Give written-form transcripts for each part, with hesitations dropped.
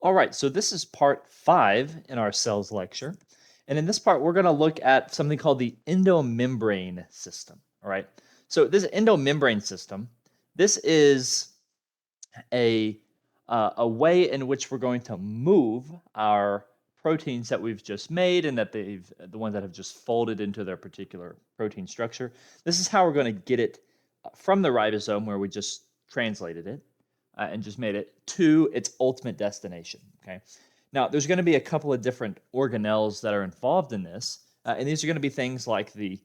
All right, so this is part 5 in our cells lecture. And in this part, we're going to look at something called the endomembrane system. All right, so this endomembrane system, this is a, a way in which we're going to move our proteins that we've just made and that the ones that have just folded into their particular protein structure. This is how we're going to get it from the ribosome where we just translated it and just made it to its ultimate destination. Okay. Now, there's going to be a couple of different organelles that are involved in this, and these are going to be things like the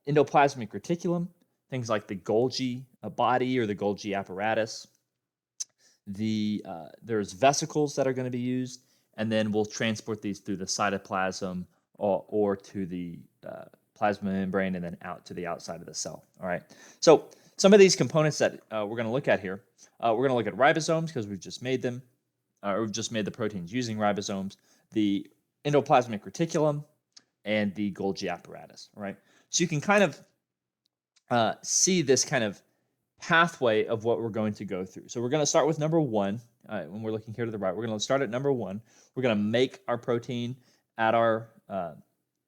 endoplasmic reticulum, things like the Golgi body or the Golgi apparatus. There's vesicles that are going to be used, and then we'll transport these through the cytoplasm or to the plasma membrane and then out to the outside of the cell. All right. So some of these components that we're going to look at here, we're going to look at ribosomes because we've just made them, or we've just made the proteins using ribosomes, the endoplasmic reticulum, and the Golgi apparatus. All right. So you can kind of see this kind of pathway of what we're going to go through. So we're going to start with number 1. When we're looking here to the right, we're going to start at number 1. We're going to make our protein at our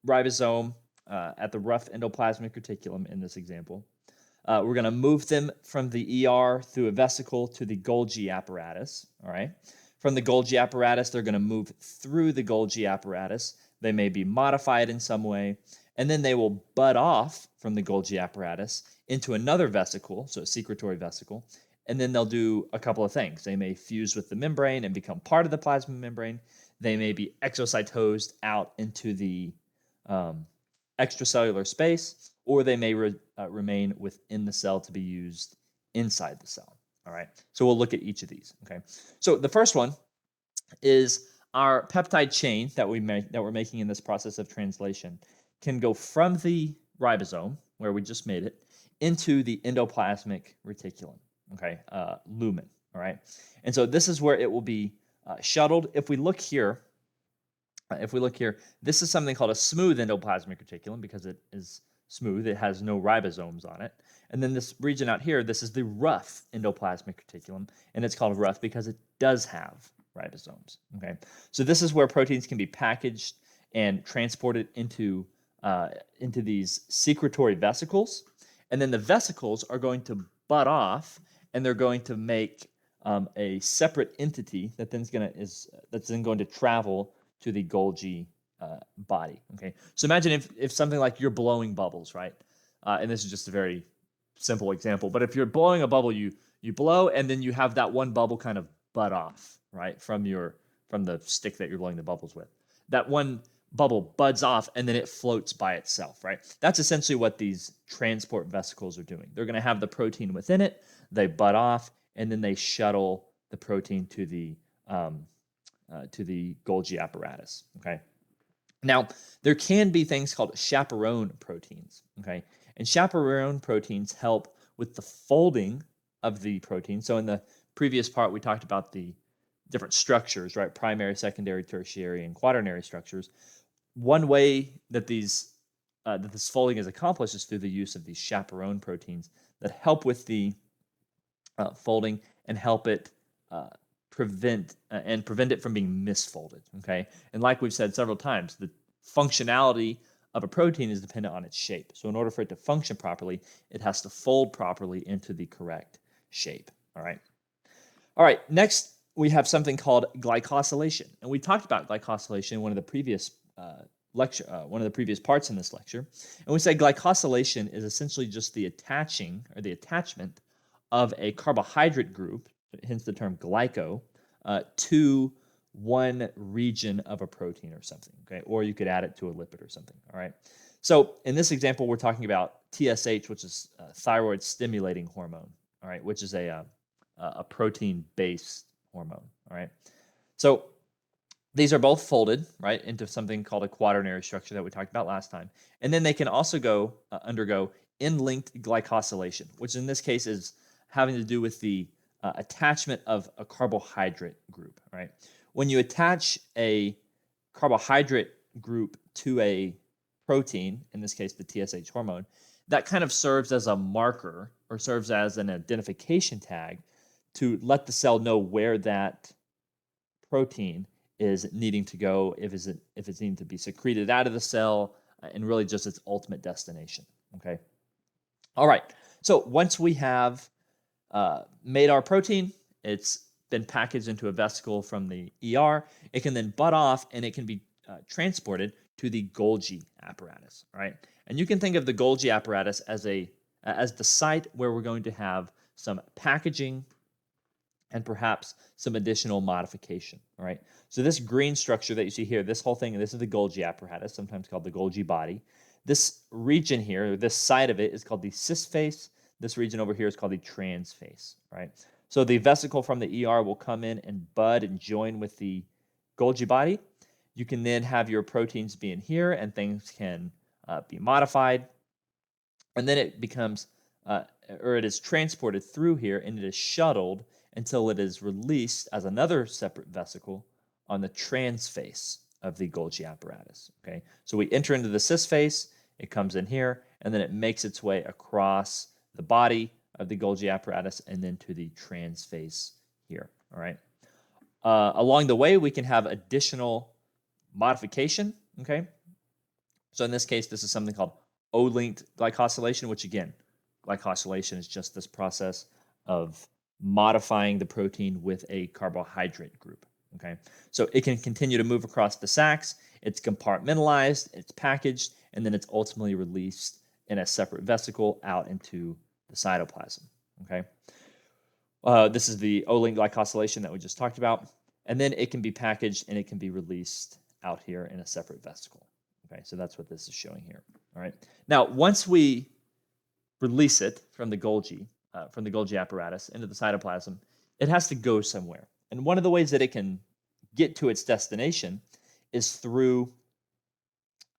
ribosome at the rough endoplasmic reticulum in this example. We're going to move them from the ER through a vesicle to the Golgi apparatus. All right. From the Golgi apparatus, they're going to move through the Golgi apparatus. They may be modified in some way, and then they will bud off from the Golgi apparatus into another vesicle, so a secretory vesicle, and then they'll do a couple of things. They may fuse with the membrane and become part of the plasma membrane. They may be exocytosed out into the extracellular space, or they may remain within the cell to be used inside the cell. All right, so we'll look at each of these. Okay, so the first one is our peptide chain that we're making in this process of translation can go from the ribosome where we just made it into the endoplasmic reticulum. Okay, lumen. All right, and so this is where it will be shuttled. If we look here, this is something called a smooth endoplasmic reticulum because it is smooth. It has no ribosomes on it. And then this region out here, this is the rough endoplasmic reticulum, and it's called rough because it does have ribosomes. Okay, so this is where proteins can be packaged and transported into these secretory vesicles, and then the vesicles are going to bud off, and they're going to make a separate entity that that's then going to travel to the Golgi body. Okay, so imagine if something like you're blowing bubbles, right? And this is just a very simple example, but if you're blowing a bubble, you blow, and then you have that one bubble kind of bud off, right, from the stick that you're blowing the bubbles with. That one bubble buds off, and then it floats by itself, right? That's essentially what these transport vesicles are doing. They're going to have the protein within it, they bud off, and then they shuttle the protein to the Golgi apparatus. Okay. Now, there can be things called chaperone proteins. Okay, and chaperone proteins help with the folding of the protein. So in the previous part, we talked about the different structures, right? Primary, secondary, tertiary, and quaternary structures. One way that this folding is accomplished is through the use of these chaperone proteins that help with the folding and help it prevent it from being misfolded. Okay, and like we've said several times, the functionality of a protein is dependent on its shape. So in order for it to function properly, it has to fold properly into the correct shape. All right. All right. Next, we have something called glycosylation, and we talked about glycosylation in one of the previous one of the previous parts in this lecture. And we said glycosylation is essentially just the attachment of a carbohydrate group, hence the term glyco, to one region of a protein or something, okay? Or you could add it to a lipid or something, all right? So in this example, we're talking about TSH, which is thyroid stimulating hormone, all right, which is a protein-based hormone, all right? So these are both folded, right, into something called a quaternary structure that we talked about last time. And then they can also undergo end-linked glycosylation, which in this case is having to do with the attachment of a carbohydrate group, right? When you attach a carbohydrate group to a protein, in this case the TSH hormone, that kind of serves as a marker or serves as an identification tag to let the cell know where that protein is needing to go, if it's needing to be secreted out of the cell, and really just its ultimate destination. Okay. All right. So once we have made our protein, it's been packaged into a vesicle from the ER. It can then bud off and it can be transported to the Golgi apparatus. All right. And you can think of the Golgi apparatus as the site where we're going to have some packaging and perhaps some additional modification. All right. So this green structure that you see here, this whole thing, this is the Golgi apparatus, sometimes called the Golgi body. This region here, this side of it is called the cis face. This region over here is called the trans face. Right. So the vesicle from the ER will come in and bud and join with the Golgi body. You can then have your proteins be in here, and things can be modified. And then it becomes, or it is transported through here, and it is shuttled until it is released as another separate vesicle on the trans face of the Golgi apparatus. Okay, so we enter into the cis face, it comes in here, and then it makes its way across the body of the Golgi apparatus and then to the trans face here. All right. Along the way, we can have additional modification. Okay, so in this case, this is something called O-linked glycosylation, which again, glycosylation is just this process of modifying the protein with a carbohydrate group. Okay, so it can continue to move across the sacs. It's compartmentalized, it's packaged, and then it's ultimately released in a separate vesicle out into the cytoplasm. Okay, this is the O-linked glycosylation that we just talked about, and then it can be packaged and it can be released out here in a separate vesicle. Okay, so that's what this is showing here. All right. Now, once we release it from the Golgi apparatus into the cytoplasm, it has to go somewhere. And one of the ways that it can get to its destination is through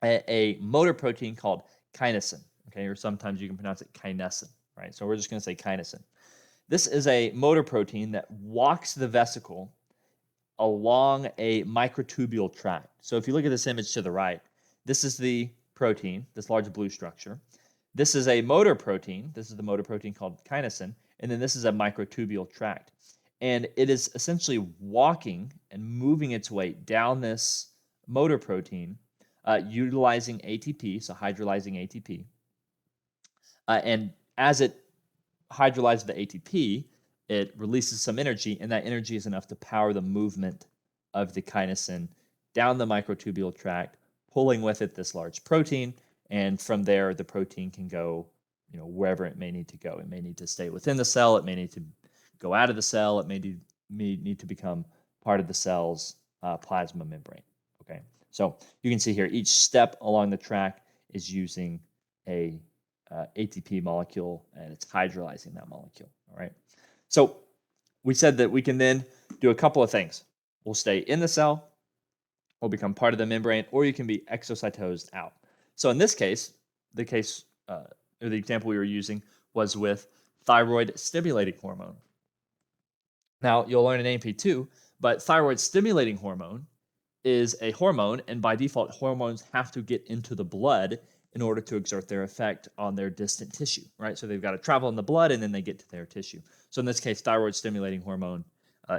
a motor protein called kinesin. Okay, or sometimes you can pronounce it kinesin. Right. So we're just going to say kinesin. This is a motor protein that walks the vesicle along a microtubule tract. So if you look at this image to the right, this is the protein, this large blue structure. This is a motor protein. This is the motor protein called kinesin. And then this is a microtubule tract. And it is essentially walking and moving its way down this motor protein, utilizing ATP, so hydrolyzing ATP. And as it hydrolyzes the ATP, it releases some energy, and that energy is enough to power the movement of the kinesin down the microtubule tract, pulling with it this large protein, and from there the protein can go, wherever it may need to go. It may need to stay within the cell, it may need to go out of the cell, it may need to become part of the cell's plasma membrane. Okay, so you can see here each step along the track is using a ATP molecule, and it's hydrolyzing that molecule. All right. So we said that we can then do a couple of things. We'll stay in the cell, we'll become part of the membrane, or you can be exocytosed out. So in this case, the example we were using was with thyroid stimulating hormone. Now, you'll learn in AP2, but thyroid stimulating hormone is a hormone, and by default, hormones have to get into the blood in order to exert their effect on their distant tissue, right? So they've got to travel in the blood, and then they get to their tissue. So in this case, thyroid stimulating hormone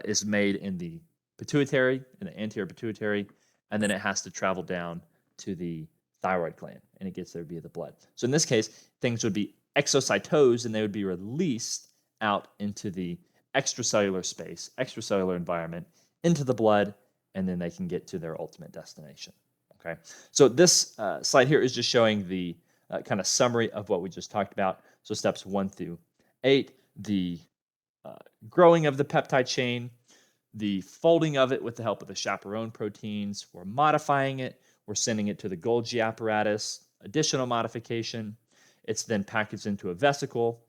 is made in the pituitary, in the anterior pituitary, and then it has to travel down to the thyroid gland, and it gets there via the blood. So in this case, things would be exocytosed, and they would be released out into the extracellular space, extracellular environment, into the blood, and then they can get to their ultimate destination. Okay, so this slide here is just showing the kind of summary of what we just talked about. So steps 1 through 8, the growing of the peptide chain, the folding of it with the help of the chaperone proteins, we're modifying it, we're sending it to the Golgi apparatus, additional modification, it's then packaged into a vesicle.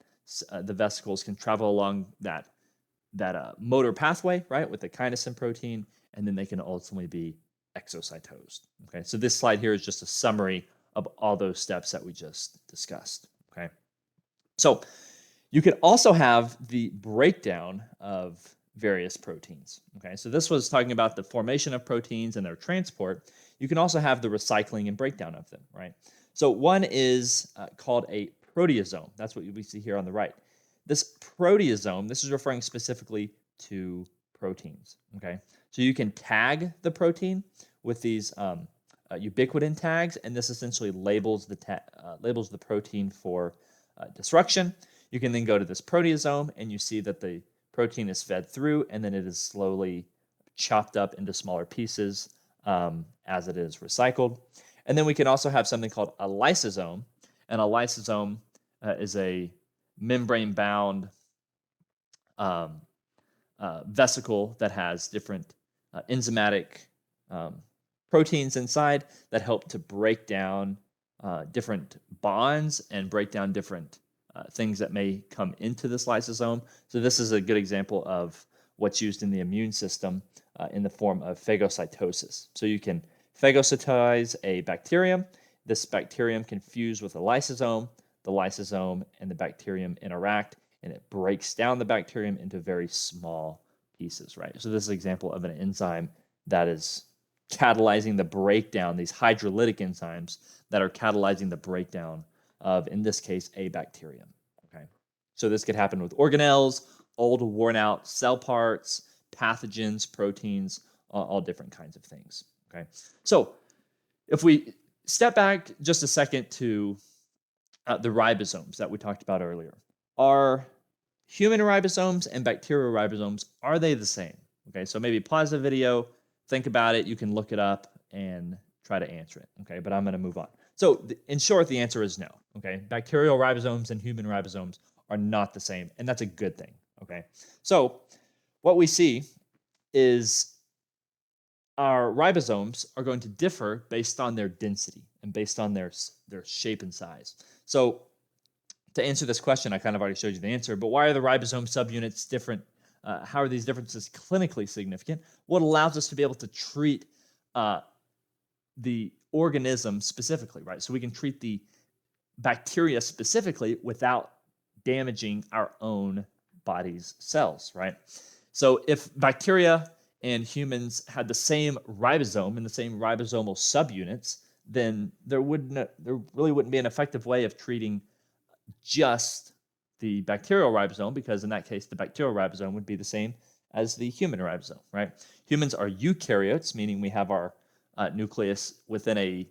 The vesicles can travel along that motor pathway, right, with the kinesin protein, and then they can ultimately be exocytosed. Okay, so this slide here is just a summary of all those steps that we just discussed. Okay, so you could also have the breakdown of various proteins. Okay, so this was talking about the formation of proteins and their transport. You can also have the recycling and breakdown of them, right? So one is called a proteasome. That's what we see here on the right. this proteasome, this is referring specifically to proteins, okay? So you can tag the protein with these ubiquitin tags, and this essentially labels the protein for destruction. You can then go to this proteasome, and you see that the protein is fed through, and then it is slowly chopped up into smaller pieces as it is recycled. And then we can also have something called a lysosome, and a lysosome is a membrane-bound vesicle that has different enzymatic proteins inside that help to break down different bonds and break down different things that may come into this lysosome. So this is a good example of what's used in the immune system in the form of phagocytosis. So you can phagocytize a bacterium. This bacterium can fuse with a lysosome. The lysosome and the bacterium interact, and it breaks down the bacterium into very small pieces, right? So this is an example of an enzyme that is catalyzing the breakdown, these hydrolytic enzymes that are catalyzing the breakdown of, in this case, a bacterium, okay? So this could happen with organelles, old worn out cell parts, pathogens, proteins, all different kinds of things, okay? So if we step back just a second to the ribosomes that we talked about earlier, are human ribosomes and bacterial ribosomes, are they the same? Okay, so maybe pause the video, think about it, you can look it up and try to answer it, okay? But I'm going to move on. So in short, the answer is no, okay? Bacterial ribosomes and human ribosomes are not the same, and that's a good thing, okay? So what we see is our ribosomes are going to differ based on their density and based on their shape and size. So to answer this question, I kind of already showed you the answer, but why are the ribosome subunits different? How are these differences clinically significant? What allows us to be able to treat the organism specifically, right? So we can treat the bacteria specifically without damaging our own body's cells, right? So if bacteria and humans had the same ribosome and the same ribosomal subunits, then there really wouldn't be an effective way of treating just the bacterial ribosome, because in that case, the bacterial ribosome would be the same as the human ribosome, right? Humans are eukaryotes, meaning we have our nucleus within a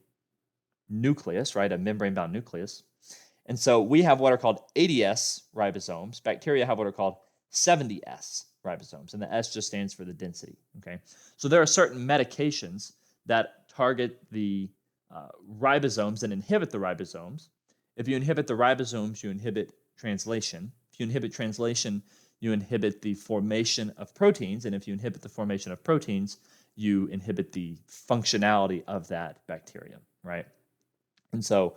nucleus, right? A membrane-bound nucleus. And so we have what are called 80S ribosomes. Bacteria have what are called 70S ribosomes, and the S just stands for the density, okay? So there are certain medications that target the ribosomes and inhibit the ribosomes. If you inhibit the ribosomes, you inhibit translation. If you inhibit translation, you inhibit the formation of proteins, and if you inhibit the formation of proteins, you inhibit the functionality of that bacterium, right? And so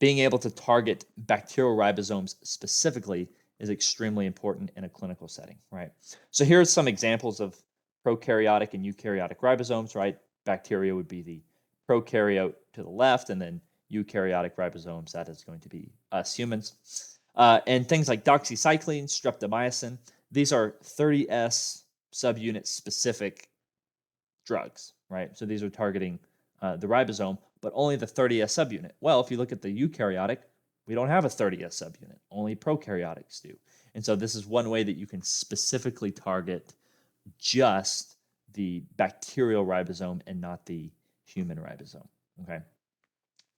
being able to target bacterial ribosomes specifically is extremely important in a clinical setting, right? So here's some examples of prokaryotic and eukaryotic ribosomes, right? Bacteria would be the prokaryote to the left, and then eukaryotic ribosomes, that is going to be us humans. And things like doxycycline, streptomycin, these are 30S subunit specific drugs, right? So these are targeting the ribosome, but only the 30S subunit. Well, if you look at the eukaryotic, we don't have a 30S subunit. Only prokaryotics do. And so this is one way that you can specifically target just the bacterial ribosome and not the human ribosome, okay?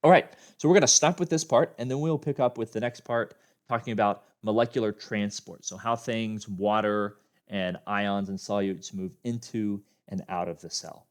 All right, so we're going to stop with this part, and then we'll pick up with the next part talking about molecular transport, so how things, water, and ions and solutes move into and out of the cell.